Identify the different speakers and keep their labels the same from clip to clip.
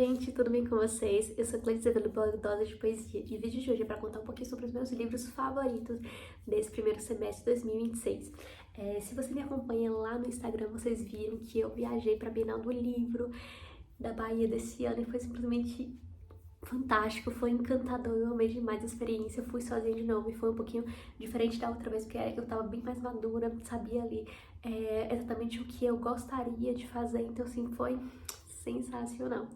Speaker 1: gente, tudo bem com vocês? Eu sou a Cleiton do blog Dose de Poesia e o vídeo de hoje é para contar um pouquinho sobre os meus livros favoritos desse primeiro semestre de 2026. Se você me acompanha lá no Instagram, vocês viram que eu viajei para a Bienal do Livro da Bahia desse ano e foi simplesmente fantástico, foi encantador, eu amei demais a experiência, eu fui sozinha de novo e foi um pouquinho diferente da outra vez, porque era que eu tava bem mais madura, sabia ali exatamente o que eu gostaria de fazer, então assim, foi sensacional.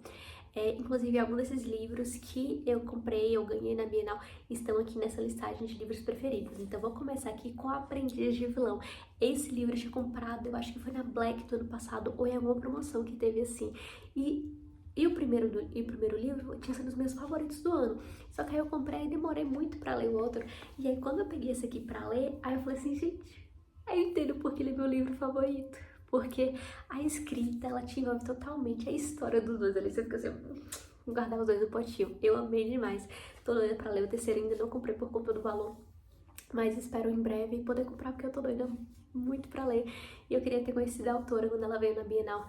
Speaker 1: Inclusive, alguns desses livros que eu comprei, eu ganhei na Bienal, estão aqui nessa listagem de livros preferidos. Então, vou começar aqui com Aprendiz de Vilão. Esse livro eu tinha comprado, eu acho que foi na Black do ano passado, ou em alguma promoção que teve assim. E o primeiro livro tinha sido os meus favoritos do ano. Só que aí eu comprei e demorei muito pra ler o outro. E aí, quando eu peguei esse aqui pra ler, aí eu falei assim, gente, aí eu entendo porque ele é meu livro favorito. Porque a escrita, ela te envolve totalmente a história dos dois ali. Você fica assim, guardar os dois no potinho. Eu amei demais. Tô doida pra ler o terceiro, ainda não comprei por conta do valor. Mas espero em breve poder comprar, porque eu tô doida muito pra ler. E eu queria ter conhecido a autora quando ela veio na Bienal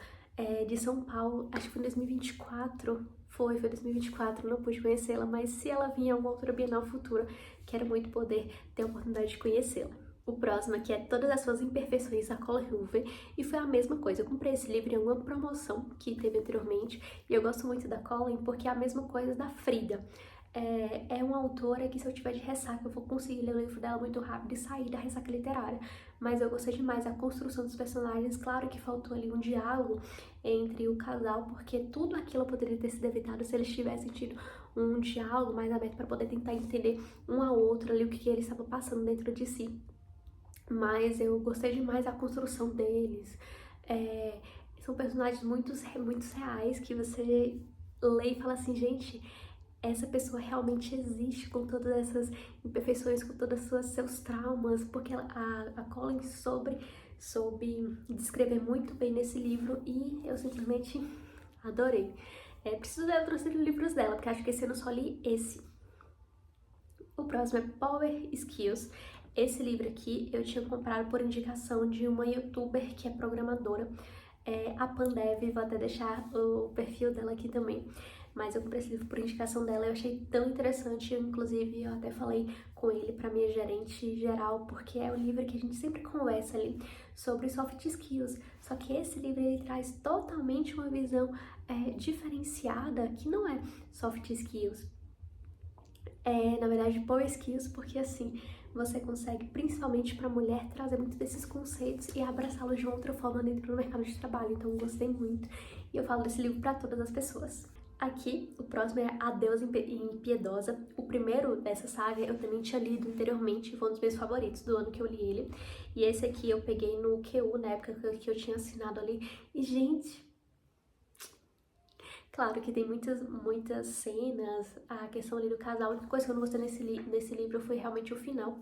Speaker 1: de São Paulo. Acho que foi em 2024. Foi 2024, não pude conhecê-la. Mas se ela vir em alguma outra Bienal futura, quero muito poder ter a oportunidade de conhecê-la. O próximo aqui é Todas as Suas Imperfeições, da Colleen Hoover, e foi a mesma coisa. Eu comprei esse livro em uma promoção que teve anteriormente, e eu gosto muito da Colleen porque é a mesma coisa da Frida. É uma autora que, se eu tiver de ressaca, eu vou conseguir ler o livro dela muito rápido e sair da ressaca literária. Mas eu gostei demais da construção dos personagens. Claro que faltou ali um diálogo entre o casal, porque tudo aquilo poderia ter sido evitado se eles tivessem tido um diálogo mais aberto para poder tentar entender um ao outro ali o que eles estavam passando dentro de si. Mas eu gostei demais da construção deles. São personagens muito reais que você lê e fala assim, gente, essa pessoa realmente existe com todas essas imperfeições, com todos os seus traumas, porque a Colleen soube descrever muito bem nesse livro e eu simplesmente adorei. Preciso ler outros livros dela, porque acho que esse ano eu só li esse. O próximo é Power Skills. Esse livro aqui eu tinha comprado por indicação de uma youtuber que é programadora, a Pandev, vou até deixar o perfil dela aqui também. Mas eu comprei esse livro por indicação dela e eu achei tão interessante, inclusive eu até falei com ele para minha gerente geral, porque é um livro que a gente sempre conversa ali sobre soft skills, só que esse livro ele traz totalmente uma visão diferenciada, que não é soft skills, na verdade, power skills, porque assim, você consegue, principalmente para mulher, trazer muitos desses conceitos e abraçá-los de uma outra forma dentro do mercado de trabalho. Então, eu gostei muito e eu falo desse livro para todas as pessoas. Aqui, o próximo é A Deusa Impiedosa. O primeiro dessa saga eu também tinha lido anteriormente, foi um dos meus favoritos do ano que eu li ele. E esse aqui eu peguei no QU, na época que eu tinha assinado ali. E, gente, claro que tem muitas cenas, a questão ali do casal. A única coisa que eu não gostei nesse livro foi realmente o final.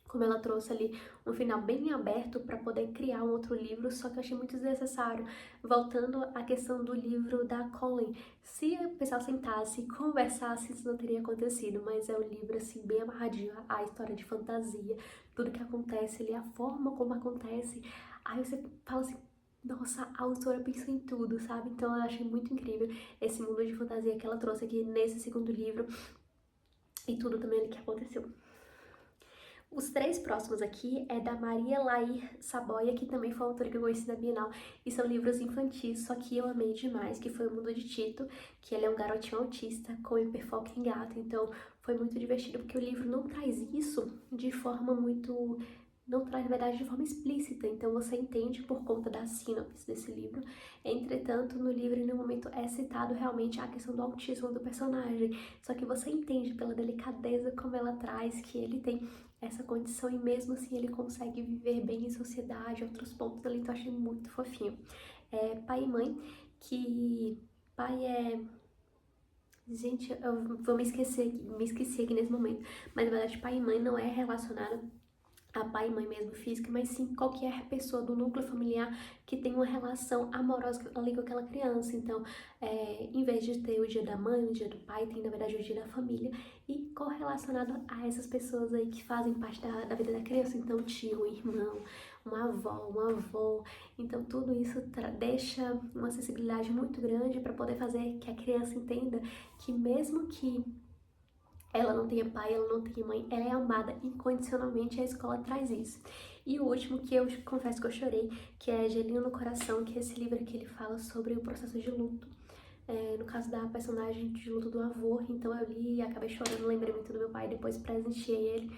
Speaker 1: Como ela trouxe ali um final bem aberto para poder criar um outro livro, só que eu achei muito desnecessário. Voltando à questão do livro da Colleen, se o pessoal sentasse e conversasse, isso não teria acontecido, mas é um livro assim bem amarradinho, a história de fantasia, tudo que acontece ali, a forma como acontece, aí você fala assim, nossa, a autora pensou em tudo, sabe? Então eu achei muito incrível esse mundo de fantasia que ela trouxe aqui nesse segundo livro e tudo também ali que aconteceu. Os três próximos aqui é da Maria Laír Saboia, que também foi uma autora que eu conheci da Bienal, e são livros infantis, só que eu amei demais, que foi O Mundo de Tito, que ele é um garotinho autista com hiperfoco em gato, então foi muito divertido, porque o livro não traz isso de forma muito... não traz, na verdade, de forma explícita, então você entende por conta da sinopse desse livro. Entretanto, no livro, em nenhum momento é citado realmente a questão do autismo do personagem, só que você entende pela delicadeza como ela traz, que ele tem essa condição e mesmo assim ele consegue viver bem em sociedade, outros pontos ali, então eu achei muito fofinho. Pai e Mãe, que pai é... Gente, eu vou me esqueci aqui nesse momento, mas na verdade Pai e Mãe não é relacionado a pai e mãe mesmo física, mas sim qualquer pessoa do núcleo familiar que tenha uma relação amorosa ali com aquela criança. Então, em vez de ter o dia da mãe, o dia do pai, tem na verdade o dia da família e correlacionado a essas pessoas aí que fazem parte da vida da criança. Então, tio, irmão, uma avó, um avô. Então, tudo isso deixa uma acessibilidade muito grande para poder fazer que a criança entenda que mesmo que ela não tenha pai, ela não tenha mãe, ela é amada incondicionalmente e a escola traz isso. E o último que eu confesso que eu chorei, que é Gelinho no Coração, que é esse livro que ele fala sobre o processo de luto. No caso da personagem de luto do avô, então eu li e acabei chorando, lembrei muito do meu pai, depois presenteei ele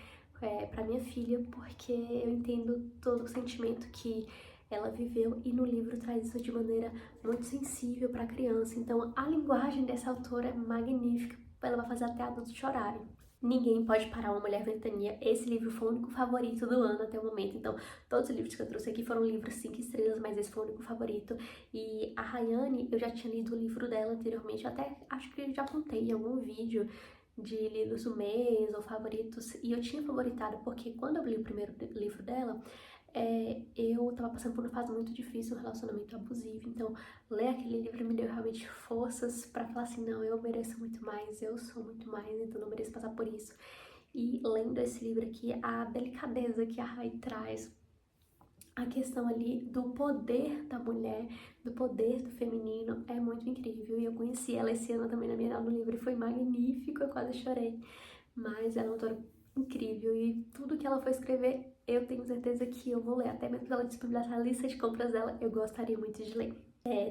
Speaker 1: para minha filha, porque eu entendo todo o sentimento que ela viveu e no livro traz isso de maneira muito sensível para a criança. Então a linguagem dessa autora é magnífica, ela vai fazer até adultos chorarem. Ninguém Pode Parar uma Mulher Ventania. Esse livro foi o único favorito do ano até o momento. Então, todos os livros que eu trouxe aqui foram livros 5 estrelas, mas esse foi o único favorito. E a Rayane, eu já tinha lido o livro dela anteriormente, eu até acho que já contei em algum vídeo de livros do mês ou favoritos. E eu tinha favoritado porque quando eu li o primeiro livro dela, eu tava passando por uma fase muito difícil, um relacionamento abusivo. Então, ler aquele livro me deu realmente forças pra falar assim, não, eu mereço muito mais, eu sou muito mais, então não mereço passar por isso. E lendo esse livro aqui, a delicadeza que a Rai traz, a questão ali do poder da mulher, do poder do feminino, é muito incrível. E eu conheci ela esse ano também na Bienal do Livro e foi magnífico, eu quase chorei. Mas ela é uma autora incrível e tudo que ela for escrever, eu tenho certeza que eu vou ler. Até mesmo se ela disponibilizar a lista de compras dela, eu gostaria muito de ler.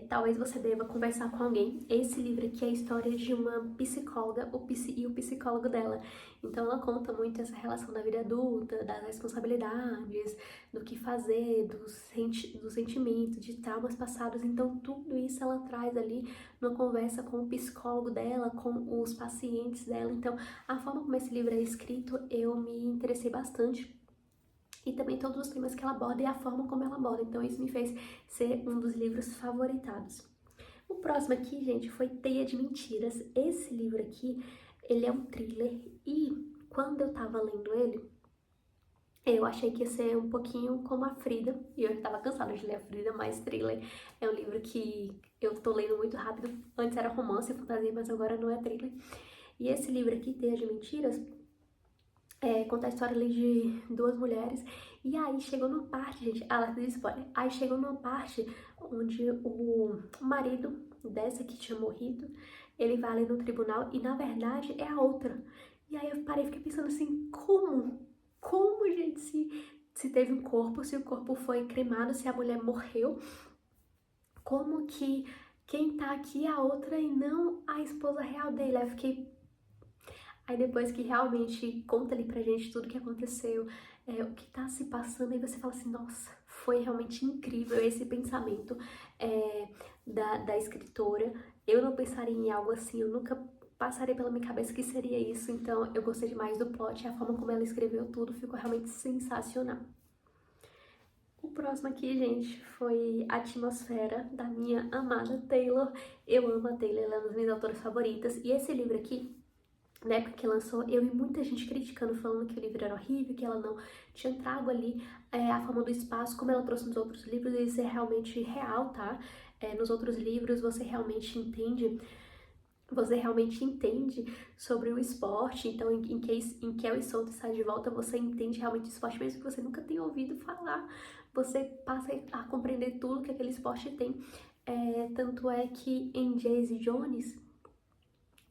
Speaker 1: Talvez você deva conversar com alguém. Esse livro aqui é a história de uma psicóloga e o psicólogo dela. Então ela conta muito essa relação da vida adulta, das responsabilidades, do que fazer, do sentimento, de traumas passados. Então tudo isso ela traz ali numa conversa com o psicólogo dela, com os pacientes dela. Então a forma como esse livro é escrito, eu me interessei bastante. E também todos os temas que ela aborda e a forma como ela aborda. Então isso me fez ser um dos livros favoritados. O próximo aqui, gente, foi Teia de Mentiras. Esse livro aqui, ele é um thriller e quando eu tava lendo ele, eu achei que ia ser um pouquinho como a Frida, e eu já tava cansada de ler a Frida, mas thriller é um livro que eu tô lendo muito rápido. Antes era romance e fantasia, mas agora não é thriller. E esse livro aqui, Teia de Mentiras, conta a história ali de duas mulheres. E aí chegou numa parte, gente, alerta de spoiler. Aí chegou numa parte onde o marido dessa que tinha morrido, ele vai ali no tribunal e na verdade é a outra. E aí eu parei e fiquei pensando assim, como? Como, gente, se teve um corpo, se o corpo foi cremado, se a mulher morreu, como que quem tá aqui é a outra e não a esposa real dele? Aí eu fiquei. Aí depois que realmente conta ali pra gente tudo que aconteceu, o que tá se passando, aí você fala assim, nossa, foi realmente incrível esse pensamento da escritora. Eu não pensaria em algo assim, eu nunca passaria pela minha cabeça que seria isso, então eu gostei demais do plot, a forma como ela escreveu tudo ficou realmente sensacional. O próximo aqui, gente, foi Atmosfera, da minha amada Taylor. Eu amo a Taylor, ela é uma das minhas autoras favoritas, e esse livro aqui, na época que lançou, eu vi muita gente criticando, falando que o livro era horrível, que ela não tinha trago ali a forma do espaço, como ela trouxe nos outros livros, e isso é realmente real, tá? Nos outros livros você realmente entende sobre o esporte, então em que o Isolde está de volta, você entende realmente o esporte, mesmo que você nunca tenha ouvido falar, você passa a compreender tudo que aquele esporte tem. Tanto é que em Jayce Jones,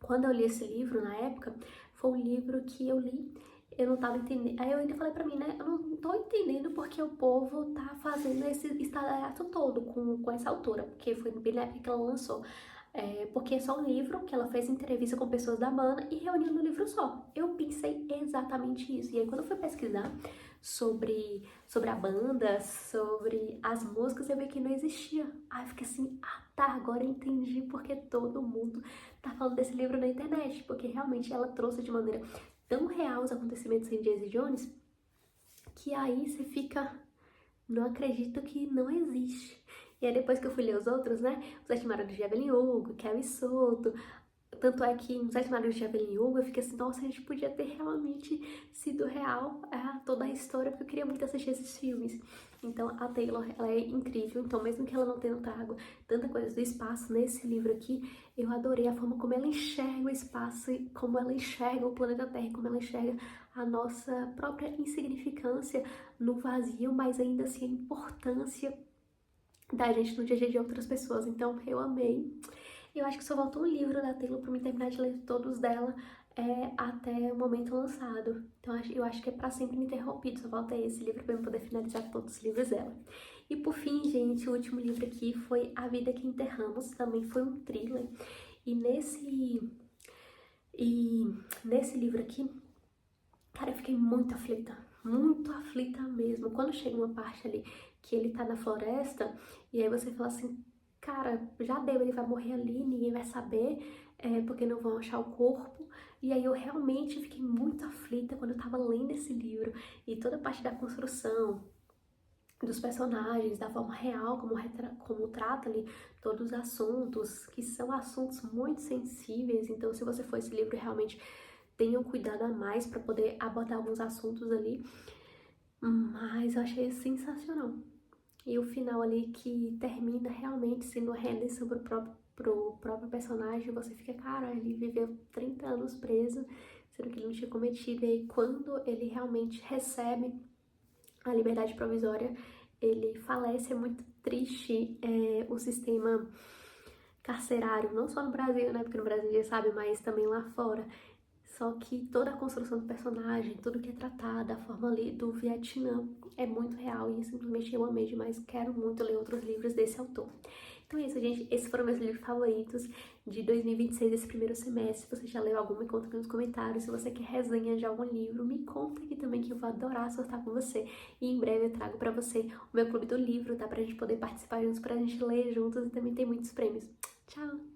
Speaker 1: quando eu li esse livro na época, foi um livro que eu li, eu não tava entendendo. Aí eu ainda falei pra mim, né? Eu não tô entendendo porque o povo tá fazendo esse estardalhaço todo com essa autora, porque foi bem na época que ela lançou. Porque é só um livro que ela fez entrevista com pessoas da banda e reuniu no livro só. Eu pensei exatamente isso. E aí, quando eu fui pesquisar sobre a banda, sobre as músicas, eu vi que não existia. Aí eu fiquei assim, ah tá, agora eu entendi porque todo mundo tá falando desse livro na internet. Porque realmente ela trouxe de maneira tão real os acontecimentos em Jayce Jones, que aí você fica, não acredito que não existe. E aí depois que eu fui ler os outros, né, Os Sete Maridos de Evelyn Hugo, Kelly Souto, tanto é que em Sete Maridos de Evelyn Hugo, eu fiquei assim, nossa, a gente podia ter realmente sido real toda a história, porque eu queria muito assistir esses filmes. Então, a Taylor, ela é incrível, então mesmo que ela não tenha trago tanta coisa do espaço nesse livro aqui, eu adorei a forma como ela enxerga o espaço, e como ela enxerga o planeta Terra, como ela enxerga a nossa própria insignificância no vazio, mas ainda assim a importância da gente no dia a dia de outras pessoas. Então, eu amei. Eu acho que só faltou um livro da Taylor pra mim terminar de ler todos dela até o momento lançado. Então eu acho que é Pra Sempre Ininterrompido, só falta esse livro pra eu poder finalizar todos os livros dela. E por fim, gente, o último livro aqui foi A Vida que Enterramos, também foi um thriller. E nesse livro aqui, cara, eu fiquei muito aflita mesmo. Quando chega uma parte ali que ele tá na floresta, e aí você fala assim, cara, já deu, ele vai morrer ali, ninguém vai saber, porque não vão achar o corpo. E aí eu realmente fiquei muito aflita quando eu tava lendo esse livro. E toda a parte da construção dos personagens, da forma real como trata ali todos os assuntos, que são assuntos muito sensíveis. Então, se você for esse livro, realmente tenham cuidado a mais para poder abordar alguns assuntos ali. Mas eu achei sensacional. E o final ali que termina realmente sendo redenção pro próprio personagem, você fica, cara, ele viveu 30 anos preso, sendo que ele não tinha cometido. E aí, quando ele realmente recebe a liberdade provisória, ele falece. É muito triste o sistema carcerário, não só no Brasil, né, porque no Brasil já sabe, mas também lá fora. Só que toda a construção do personagem, tudo que é tratado, a forma ali do Vietnã é muito real e simplesmente eu amei demais. Quero muito ler outros livros desse autor. Então é isso, gente. Esses foram meus livros favoritos de 2026, esse primeiro semestre. Se você já leu algum, me conta aqui nos comentários. Se você quer resenha de algum livro, me conta aqui também que eu vou adorar sortar com você. E em breve eu trago pra você o meu clube do livro, tá? Pra gente poder participar juntos, pra gente ler juntos e também tem muitos prêmios. Tchau!